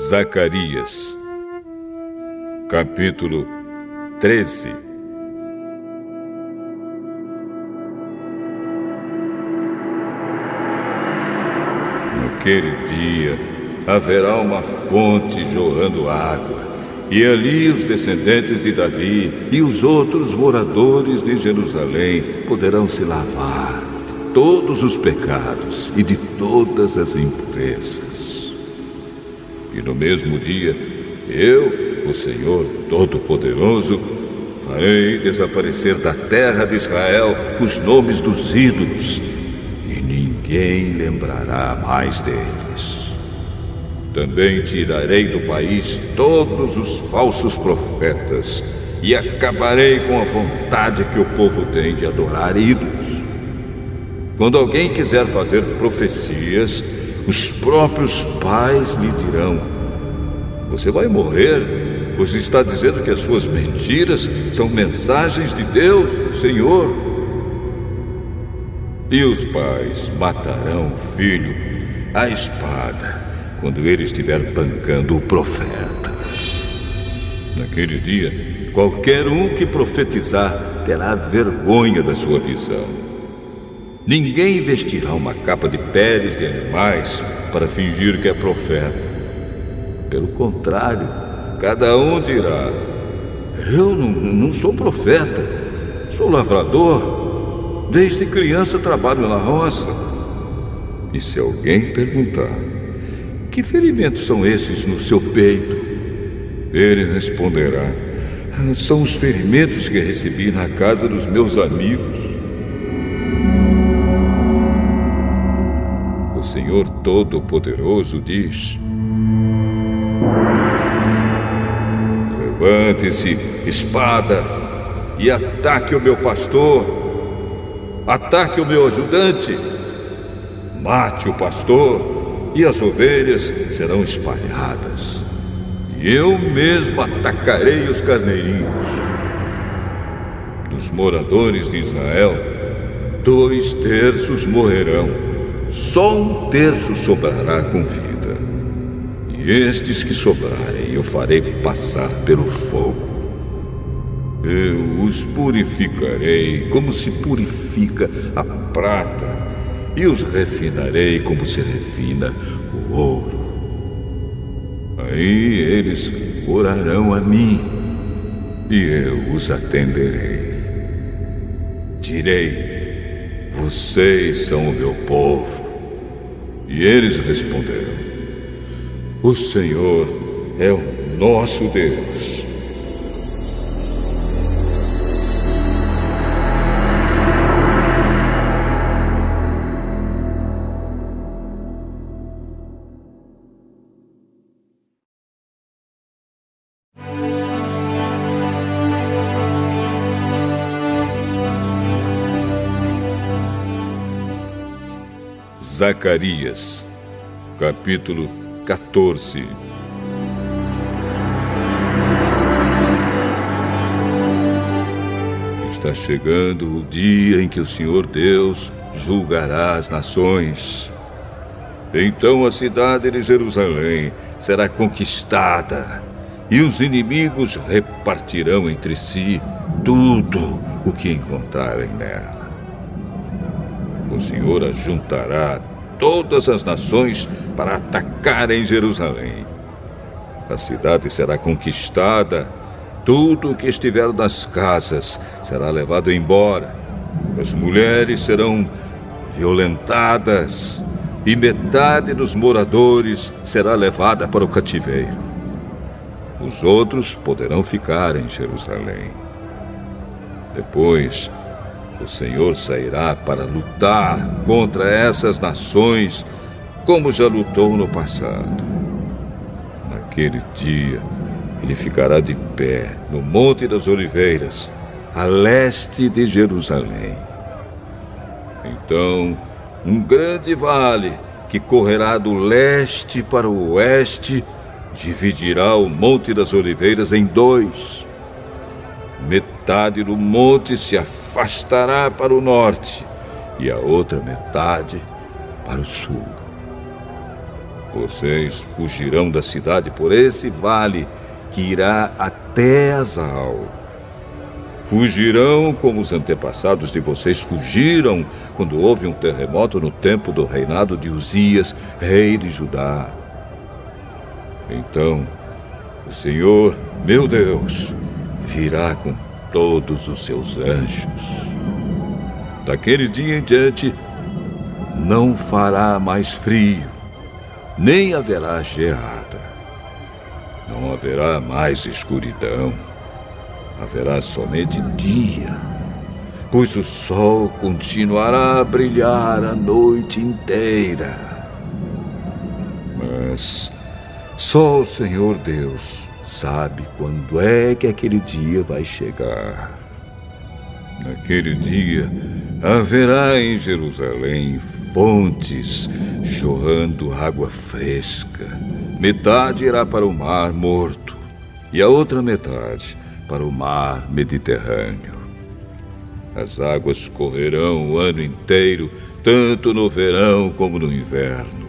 Zacarias, capítulo 13. Naquele dia haverá uma fonte jorrando água, e ali os descendentes de Davi e os outros moradores de Jerusalém poderão se lavar de todos os pecados e de todas as impurezas. E no mesmo dia, eu, o Senhor Todo-Poderoso, farei desaparecer da terra de Israel os nomes dos ídolos, e ninguém lembrará mais deles. Também tirarei do país todos os falsos profetas, e acabarei com a vontade que o povo tem de adorar ídolos. Quando alguém quiser fazer profecias, os próprios pais lhe dirão: você vai morrer pois está dizendo que as suas mentiras são mensagens de Deus, Senhor. E os pais matarão o filho à espada quando ele estiver bancando o profeta. Naquele dia, qualquer um que profetizar terá vergonha da sua visão. Ninguém vestirá uma capa de peles de animais para fingir que é profeta. Pelo contrário, cada um dirá: eu não sou profeta, sou lavrador. Desde criança trabalho na roça. E se alguém perguntar: que ferimentos são esses no seu peito? Ele responderá: são os ferimentos que recebi na casa dos meus amigos. O Senhor Todo-Poderoso diz: levante-se, espada, e ataque o meu pastor. Ataque o meu ajudante. Mate o pastor, e as ovelhas serão espalhadas. E eu mesmo atacarei os carneirinhos. Dos moradores de Israel, 2/3 morrerão. Só 1/3 sobrará com vida. E estes que sobrarem eu farei passar pelo fogo. Eu os purificarei como se purifica a prata, e os refinarei como se refina o ouro. Aí eles orarão a mim, e eu os atenderei. Direi: vocês são o meu povo. E eles responderão: o Senhor é o nosso Deus. Zacarias, capítulo 14. Está chegando o dia em que o Senhor Deus julgará as nações. Então a cidade de Jerusalém será conquistada, e os inimigos repartirão entre si tudo o que encontrarem nela. O Senhor ajuntará todas as nações para atacarem Jerusalém. A cidade será conquistada, tudo o que estiver nas casas será levado embora. As mulheres serão violentadas, e metade dos moradores será levada para o cativeiro. Os outros poderão ficar em Jerusalém. Depois, o Senhor sairá para lutar contra essas nações, como já lutou no passado. Naquele dia, ele ficará de pé no Monte das Oliveiras, a leste de Jerusalém. Então, um grande vale que correrá do leste para o oeste dividirá o Monte das Oliveiras em 2. Metade do monte se afastará para o norte e a outra metade para o sul. Vocês fugirão da cidade por esse vale que irá até Azal. Fugirão como os antepassados de vocês fugiram quando houve um terremoto no tempo do reinado de Uzias, rei de Judá. Então, o Senhor, meu Deus, virá com todos os seus anjos. Daquele dia em diante, não fará mais frio, nem haverá geada. Não haverá mais escuridão. Haverá somente dia, pois o sol continuará a brilhar a noite inteira. Mas só o Senhor Deus sabe quando é que aquele dia vai chegar. Naquele dia, haverá em Jerusalém fontes jorrando água fresca. Metade irá para o mar morto e a outra metade para o mar Mediterrâneo. As águas correrão o ano inteiro, tanto no verão como no inverno.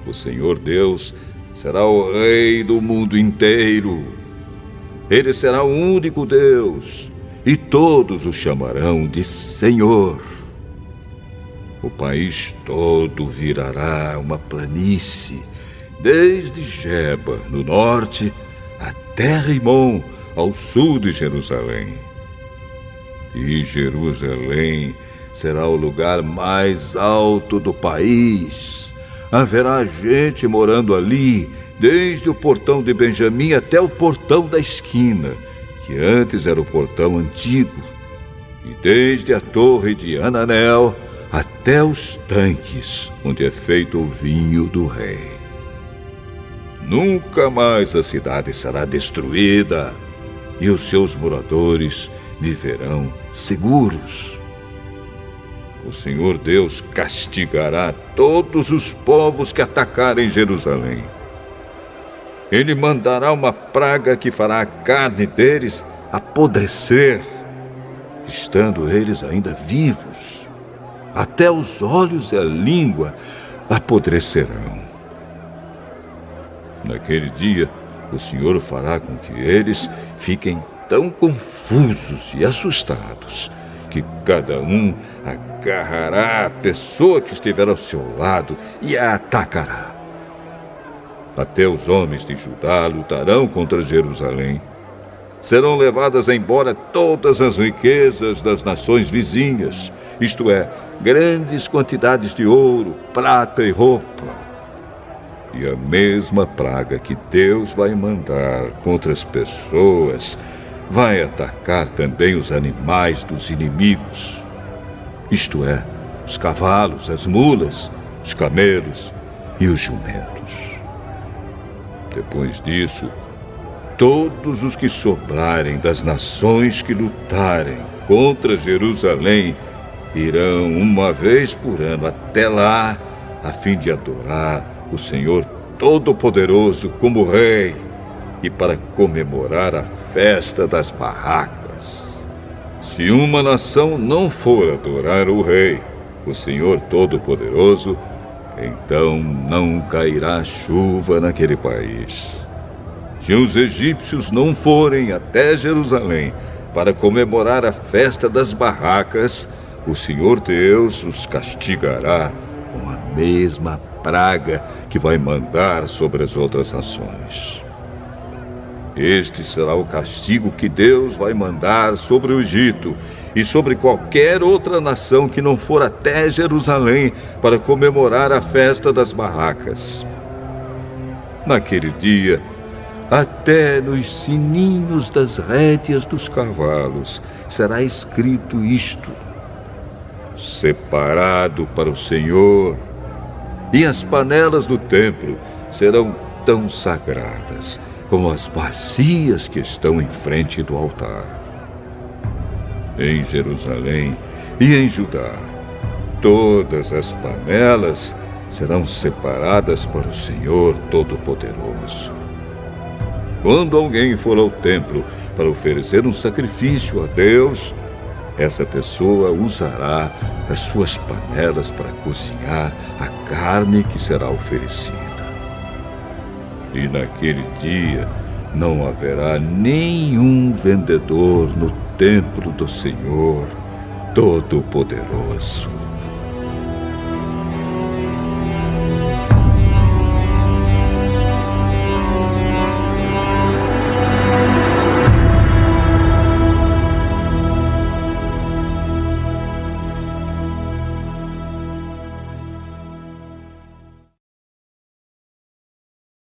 O Senhor Deus será o Rei do mundo inteiro. Ele será o único Deus, e todos o chamarão de Senhor. O país todo virará uma planície, desde Geba, no norte, até Rimon, ao sul de Jerusalém. E Jerusalém será o lugar mais alto do país. Haverá gente morando ali, desde o portão de Benjamim até o portão da esquina, que antes era o portão antigo, e desde a torre de Ananel até os tanques, onde é feito o vinho do rei. Nunca mais a cidade será destruída, e os seus moradores viverão seguros. O Senhor Deus castigará todos os povos que atacarem Jerusalém. Ele mandará uma praga que fará a carne deles apodrecer, estando eles ainda vivos. Até os olhos e a língua apodrecerão. Naquele dia, o Senhor fará com que eles fiquem tão confusos e assustados que cada um agarrará a pessoa que estiver ao seu lado e a atacará. Até os homens de Judá lutarão contra Jerusalém. Serão levadas embora todas as riquezas das nações vizinhas, isto é, grandes quantidades de ouro, prata e roupa. E a mesma praga que Deus vai mandar contra as pessoas vai atacar também os animais dos inimigos, isto é, os cavalos, as mulas, os camelos e os jumentos. Depois disso, todos os que sobrarem das nações que lutarem contra Jerusalém irão uma vez por ano até lá, a fim de adorar o Senhor Todo-Poderoso como Rei e para comemorar a festa das barracas. Se uma nação não for adorar o Rei, o Senhor Todo-Poderoso, então não cairá chuva naquele país. Se os egípcios não forem até Jerusalém para comemorar a festa das barracas, o Senhor Deus os castigará com a mesma praga que vai mandar sobre as outras nações. Este será o castigo que Deus vai mandar sobre o Egito e sobre qualquer outra nação que não for até Jerusalém para comemorar a festa das barracas. Naquele dia, até nos sininhos das rédeas dos cavalos será escrito isto: separado para o Senhor. E as panelas do templo serão tão sagradas como as bacias que estão em frente do altar. Em Jerusalém e em Judá, todas as panelas serão separadas para o Senhor Todo-Poderoso. Quando alguém for ao templo para oferecer um sacrifício a Deus, essa pessoa usará as suas panelas para cozinhar a carne que será oferecida. E naquele dia não haverá nenhum vendedor no templo do Senhor Todo-Poderoso.